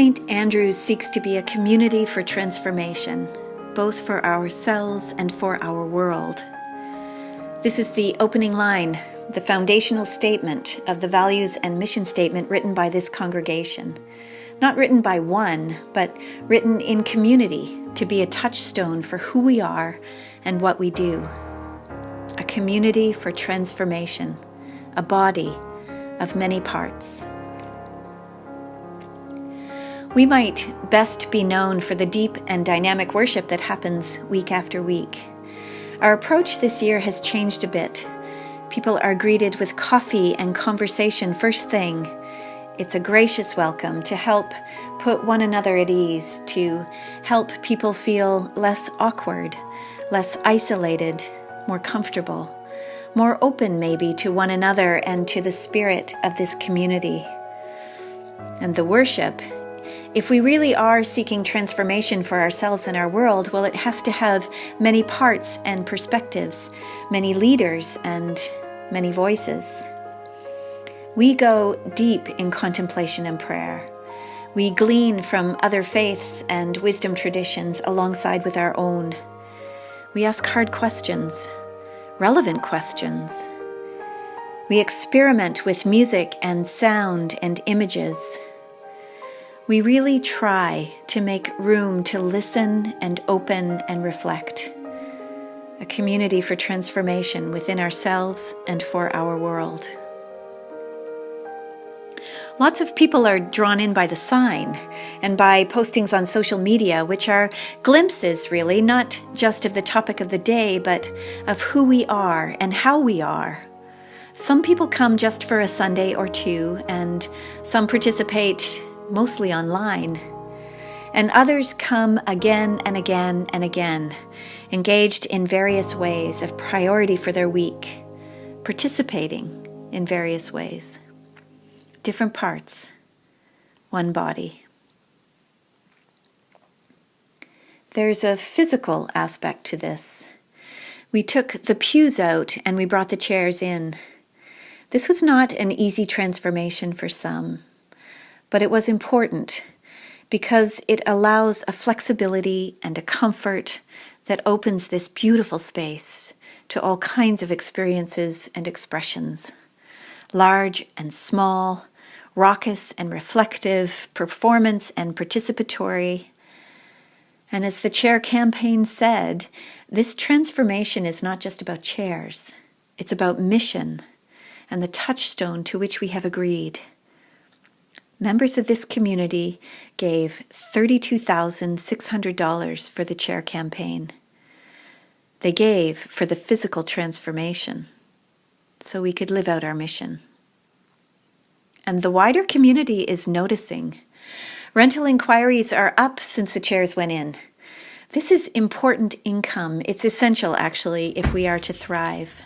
St. Andrew's seeks to be a community for transformation, both for ourselves and for our world. This is the opening line, the foundational statement of the values and mission statement written by this congregation. Not written by one, but written in community to be a touchstone for who we are and what we do. A community for transformation, a body of many parts. We might best be known for the deep and dynamic worship that happens week after week. Our approach this year has changed a bit. People are greeted with coffee and conversation first thing. It's a gracious welcome to help put one another at ease, to help people feel less awkward, less isolated, more comfortable, more open maybe to one another and to the spirit of this community. And the worship, if we really are seeking transformation for ourselves and our world, well, it has to have many parts and perspectives, many leaders and many voices. We go deep in contemplation and prayer. We glean from other faiths and wisdom traditions alongside with our own. We ask hard questions, relevant questions. We experiment with music and sound and images. We really try to make room to listen and open and reflect. A community for transformation within ourselves and for our world. Lots of people are drawn in by the sign and by postings on social media, which are glimpses really, not just of the topic of the day, but of who we are and how we are. Some people come just for a Sunday or two, and some participate mostly online. And others come again and again and again, engaged in various ways of priority for their week, participating in various ways. Different parts, one body. There's a physical aspect to this. We took the pews out and we brought the chairs in. This was not an easy transformation for some, but it was important because it allows a flexibility and a comfort that opens this beautiful space to all kinds of experiences and expressions, large and small, raucous and reflective, performance and participatory. And as the chair campaign said, this transformation is not just about chairs. It's about mission and the touchstone to which we have agreed. Members of this community gave $32,600 for the chair campaign. They gave for the physical transformation so we could live out our mission. And the wider community is noticing. Rental inquiries are up since the chairs went in. This is important income. It's essential, actually, if we are to thrive.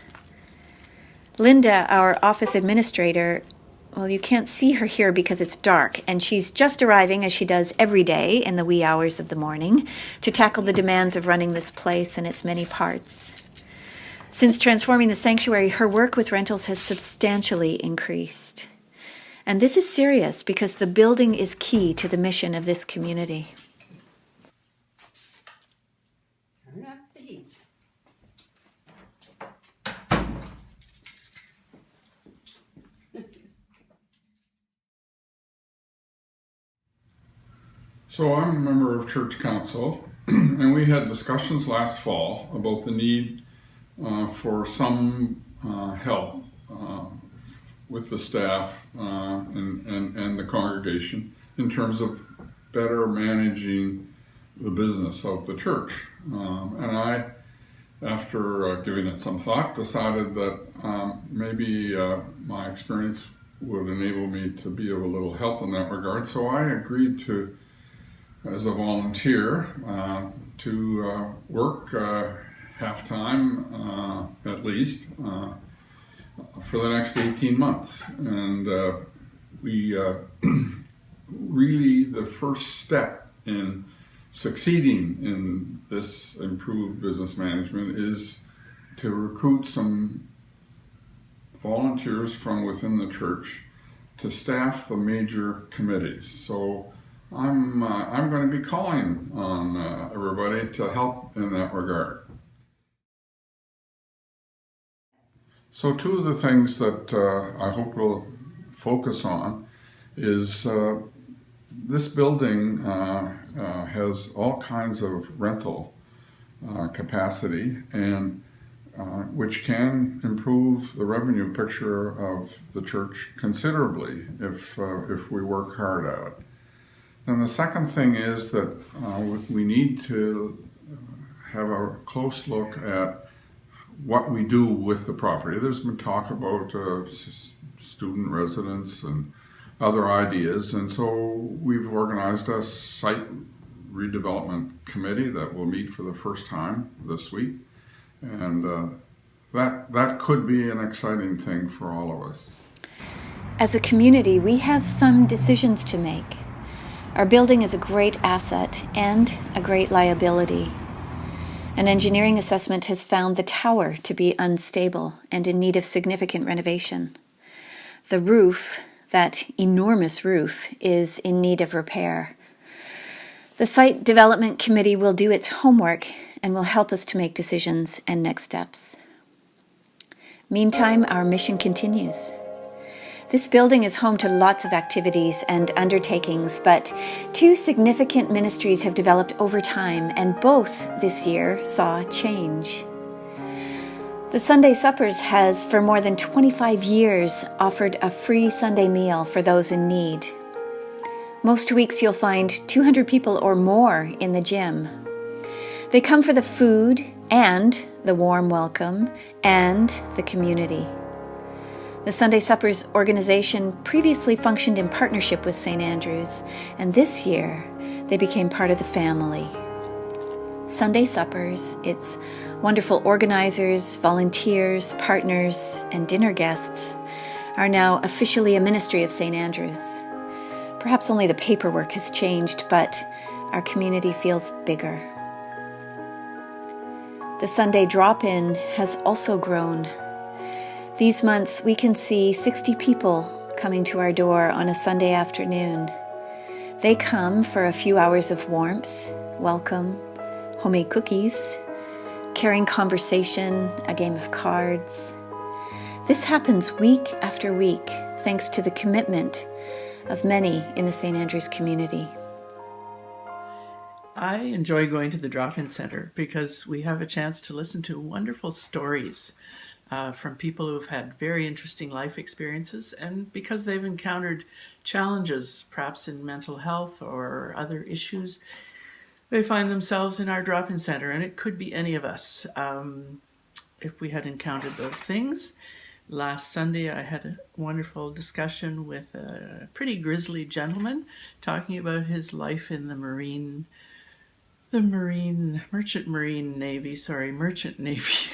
Linda, our office administrator, well, you can't see her here because it's dark, and she's just arriving, as she does every day in the wee hours of the morning, to tackle the demands of running this place and its many parts. Since transforming the sanctuary, her work with rentals has substantially increased. And this is serious because the building is key to the mission of this community. Turn up the heat. So I'm a member of church council, and we had discussions last fall about the need for some help with the staff and the congregation in terms of better managing the business of the church. And I, after giving it some thought, decided that maybe my experience would enable me to be of a little help in that regard. So I agreed to, as a volunteer, to work half-time at least for the next 18 months. And we really, the first step in succeeding in this improved business management is to recruit some volunteers from within the church to staff the major committees. So I'm going to be calling on everybody to help in that regard. So two of the things that I hope we'll focus on is this building has all kinds of rental capacity, and which can improve the revenue picture of the church considerably if we work hard at it. And the second thing is that we need to have a close look at what we do with the property. There's been talk about student residence and other ideas, and so we've organized a site redevelopment committee that will meet for the first time this week, and that could be an exciting thing for all of us. As a community, we have some decisions to make. Our building is a great asset and a great liability. An engineering assessment has found the tower to be unstable and in need of significant renovation. The roof, that enormous roof, is in need of repair. The Site Development Committee will do its homework and will help us to make decisions and next steps. Meantime, our mission continues. This building is home to lots of activities and undertakings, but two significant ministries have developed over time, and both this year saw change. The Sunday Suppers has, for more than 25 years, offered a free Sunday meal for those in need. Most weeks you'll find 200 people or more in the gym. They come for the food and the warm welcome and the community. The Sunday Suppers organization previously functioned in partnership with St. Andrew's, and this year they became part of the family. Sunday Suppers, its wonderful organizers, volunteers, partners, and dinner guests, are now officially a ministry of St. Andrew's. Perhaps only the paperwork has changed, but our community feels bigger. The Sunday drop-in has also grown. These months, we can see 60 people coming to our door on a Sunday afternoon. They come for a few hours of warmth, welcome, homemade cookies, carrying conversation, a game of cards. This happens week after week, thanks to the commitment of many in the St. Andrew's community. I enjoy going to the drop-in center because we have a chance to listen to wonderful stories from people who've had very interesting life experiences, and because they've encountered challenges, perhaps in mental health or other issues, they find themselves in our drop-in center, and it could be any of us if we had encountered those things. Last Sunday, I had a wonderful discussion with a pretty grisly gentleman talking about his life in the Merchant Navy.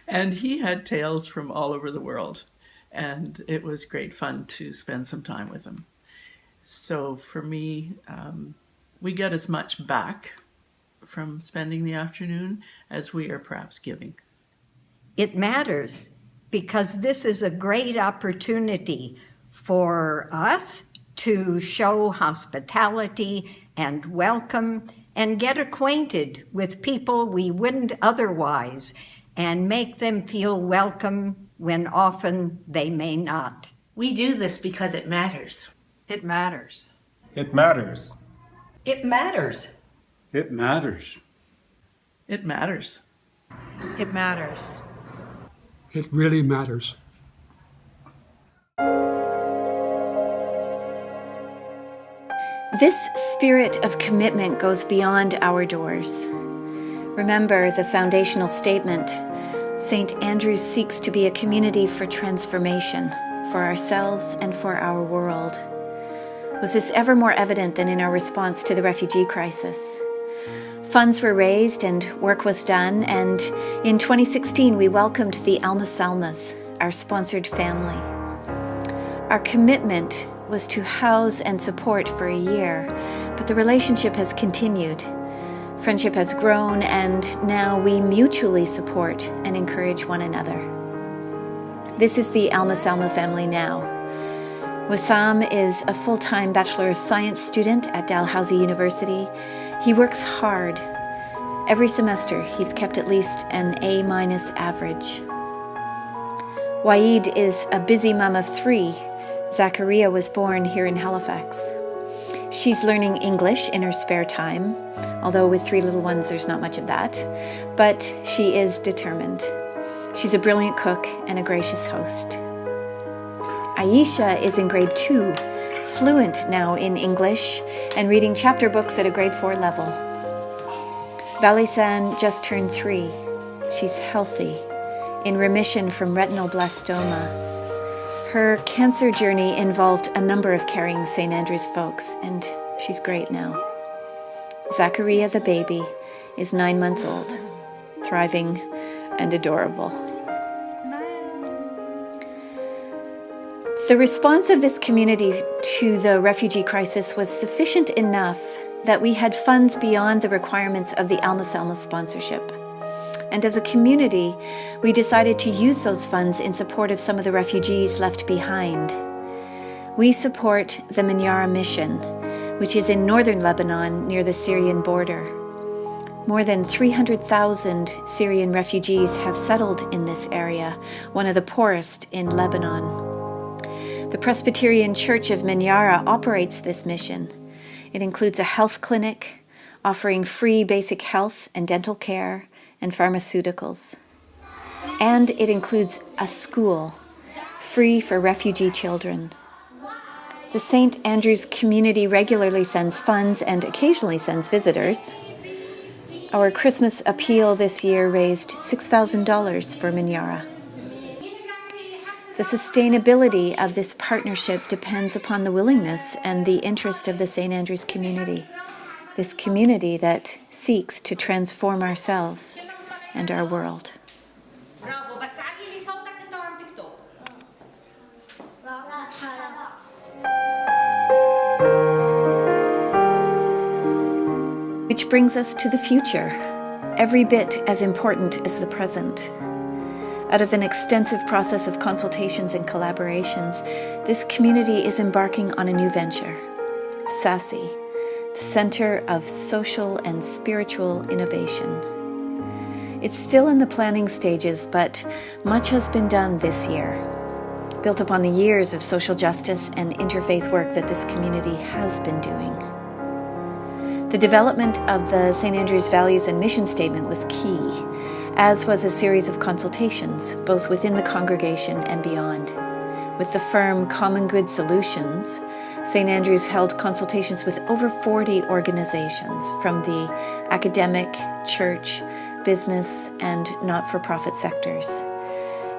And he had tales from all over the world, and it was great fun to spend some time with him. So for me, we get as much back from spending the afternoon as we are perhaps giving. It matters because this is a great opportunity for us to show hospitality and welcome and get acquainted with people we wouldn't otherwise, and make them feel welcome when often they may not. We do this because it matters. It matters. It matters. It matters. It matters. It matters. It matters. It really matters. This spirit of commitment goes beyond our doors. Remember the foundational statement, St. Andrew's seeks to be a community for transformation, for ourselves and for our world. Was this ever more evident than in our response to the refugee crisis? Funds were raised and work was done, and in 2016 we welcomed the Almas, our sponsored family. Our commitment was to house and support for a year, but the relationship has continued. Friendship has grown, and now we mutually support and encourage one another. This is the Alma family now. Wissam is a full-time Bachelor of Science student at Dalhousie University. He works hard. Every semester, he's kept at least an A- average. Waid is a busy mom of 3. Zachariah was born here in Halifax. She's learning English in her spare time, although with 3 little ones, there's not much of that. But she is determined. She's a brilliant cook and a gracious host. Aisha is in grade 2, fluent now in English and reading chapter books at a grade 4 level. Balisan just turned 3. She's healthy, in remission from retinal blastoma. Her cancer journey involved a number of caring St. Andrew's folks, and she's great now. Zachariah, the baby, is 9 months old, thriving and adorable. The response of this community to the refugee crisis was sufficient enough that we had funds beyond the requirements of the Alma Salma sponsorship. And as a community, we decided to use those funds in support of some of the refugees left behind. We support the Minyara Mission, which is in northern Lebanon near the Syrian border. More than 300,000 Syrian refugees have settled in this area, one of the poorest in Lebanon. The Presbyterian Church of Minyara operates this mission. It includes a health clinic, offering free basic health and dental care and pharmaceuticals. And it includes a school, free for refugee children. The St. Andrew's community regularly sends funds and occasionally sends visitors. Our Christmas appeal this year raised $6,000 for Minyara. The sustainability of this partnership depends upon the willingness and the interest of the St. Andrew's community, this community that seeks to transform ourselves and our world. Which brings us to the future, every bit as important as the present. Out of an extensive process of consultations and collaborations, this community is embarking on a new venture, SASSI, the Center of Social and Spiritual Innovation. It's still in the planning stages, but much has been done this year, built upon the years of social justice and interfaith work that this community has been doing. The development of the St. Andrew's Values and Mission Statement was key, as was a series of consultations, both within the congregation and beyond. With the firm Common Good Solutions, St. Andrew's held consultations with over 40 organizations from the academic, church, business, and not-for-profit sectors,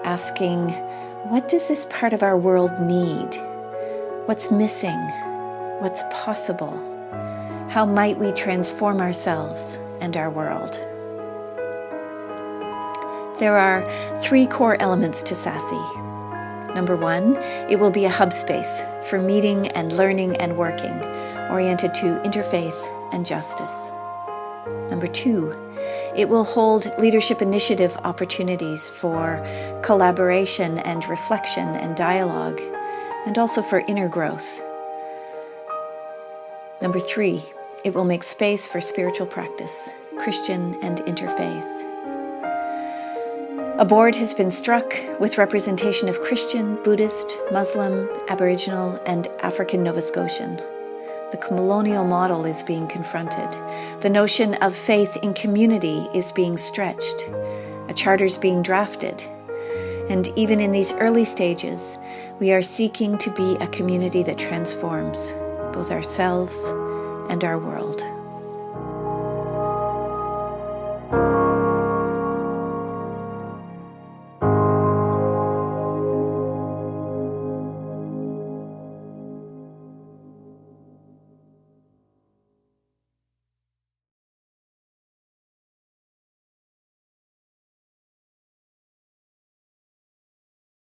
asking, what does this part of our world need? What's missing? What's possible? How might we transform ourselves and our world? There are 3 core elements to SASSI. Number 1, it will be a hub space for meeting and learning and working, oriented to interfaith and justice. Number 2, it will hold leadership initiative opportunities for collaboration and reflection and dialogue, and also for inner growth. Number 3, it will make space for spiritual practice, Christian and interfaith. A board has been struck with representation of Christian, Buddhist, Muslim, Aboriginal, and African Nova Scotian. The colonial model is being confronted. The notion of faith in community is being stretched. A charter is being drafted. And even in these early stages, we are seeking to be a community that transforms both ourselves and our world.